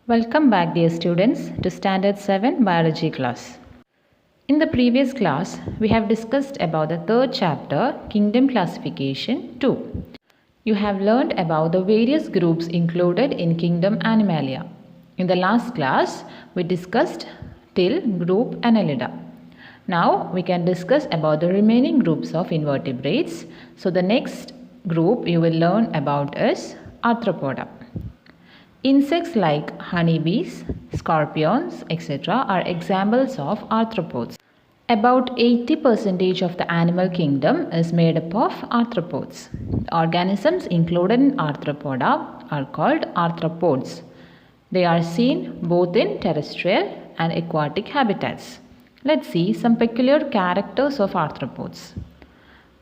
Welcome back, dear students, to Standard 7 Biology class. In the previous class, we have discussed about the third chapter, Kingdom Classification 2. You have learned about the various groups included in Kingdom Animalia. In the last class, we discussed till group Annelida. Now, we can discuss about the remaining groups of invertebrates. So, the next group you will learn about is Arthropoda. Insects like honeybees, scorpions, etc. are examples of arthropods. About 80% of the animal kingdom is made up of arthropods. The organisms included in Arthropoda are called arthropods. They are seen both in terrestrial and aquatic habitats. Let's see some peculiar characters of arthropods.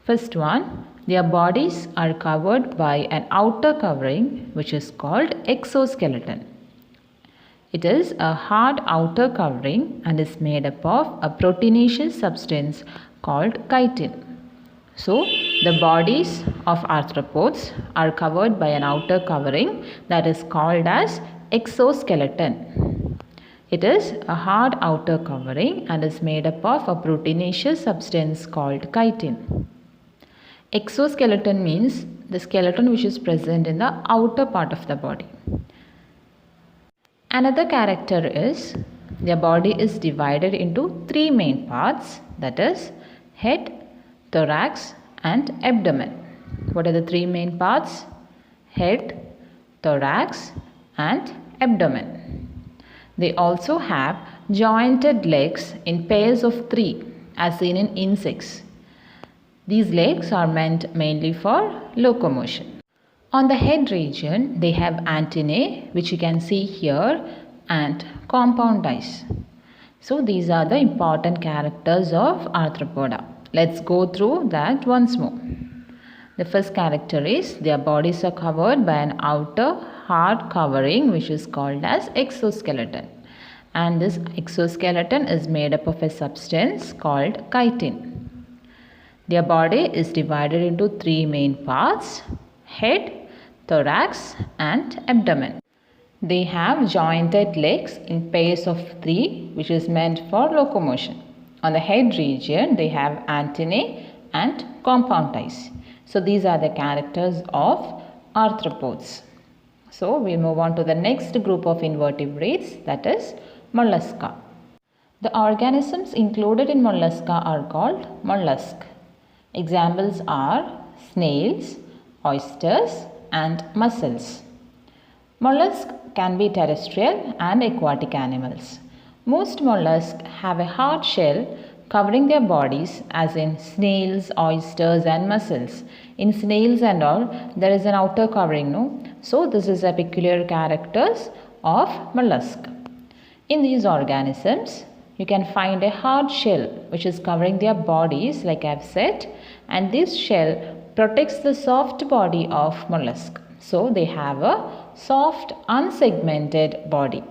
First one, their bodies are covered by an outer covering which is called exoskeleton. It is a hard outer covering and is made up of a proteinaceous substance called chitin. So, the bodies of arthropods are covered by an outer covering that is called as exoskeleton. It is a hard outer covering and is made up of a proteinaceous substance called chitin. Exoskeleton means the skeleton which is present in the outer part of the body. Another character is their body is divided into three main parts, that is head, thorax and abdomen. What are the three main parts? Head, thorax and abdomen. They also have jointed legs in pairs of three as seen in insects. These legs are meant mainly for locomotion. On the head region, they have antennae, which you can see here, and compound eyes. So these are the important characters of Arthropoda. Let's go through that once more. The first character is their bodies are covered by an outer hard covering which is called as exoskeleton. And this exoskeleton is made up of a substance called chitin. Their body is divided into three main parts, head, thorax and abdomen. They have jointed legs in pairs of three which is meant for locomotion. On the head region, they have antennae and compound eyes. So these are the characters of arthropods. So we move on to the next group of invertebrates, that is mollusca. The organisms included in mollusca are called mollusks. Examples are snails, oysters and mussels. Mollusks can be terrestrial and aquatic animals. Most mollusks have a hard shell covering their bodies as in snails, oysters and mussels. In snails and all, there is an outer covering, no? So this is a peculiar characters of mollusk. In these organisms, you can find a hard shell which is covering their bodies like I have said, and this shell protects the soft body of mollusk. So they have a soft unsegmented body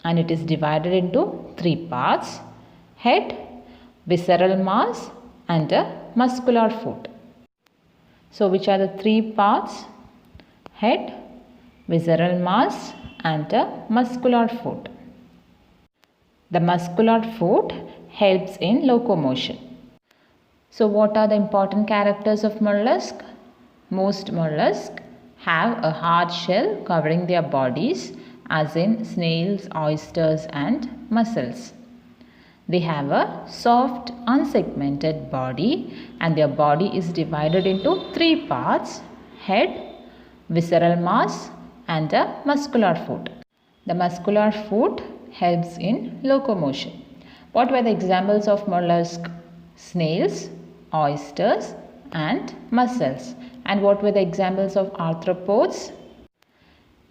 and it is divided into three parts, head, visceral mass and a muscular foot. So which are the three parts? Head, visceral mass and a muscular foot. The muscular foot helps in locomotion. So what are the important characters of mollusk? Most mollusks have a hard shell covering their bodies as in snails, oysters and mussels. They have a soft unsegmented body and their body is divided into three parts, head, visceral mass and a muscular foot. The muscular foot helps in locomotion. What were the examples of mollusk? Snails, oysters and mussels. And what were the examples of arthropods?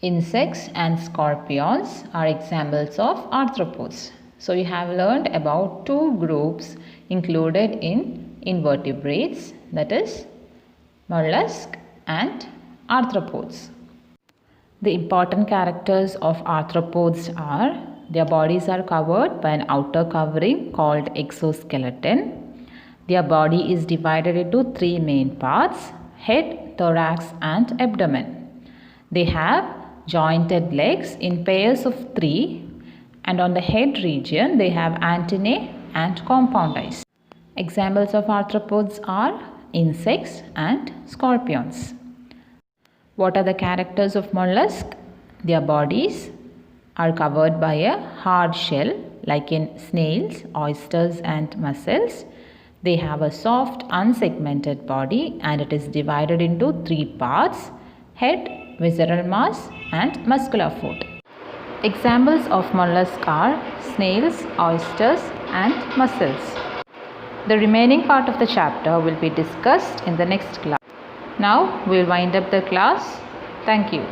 Insects and scorpions are examples of arthropods. So you have learned about two groups included in invertebrates, that is mollusk and arthropods. The important characters of arthropods are their bodies are covered by an outer covering called exoskeleton. Their body is divided into three main parts, head, thorax and abdomen. They have jointed legs in pairs of 3, and on the head region they have antennae and compound eyes. Examples of arthropods are insects and scorpions. What are the characters of mollusk? Their bodies are covered by a hard shell like in snails, oysters and mussels. They have a soft unsegmented body and it is divided into 3 parts: head, visceral mass and muscular foot. Examples of mollusks are snails, oysters and mussels. The remaining part of the chapter will be discussed in the next class. Now we will wind up the class. Thank you.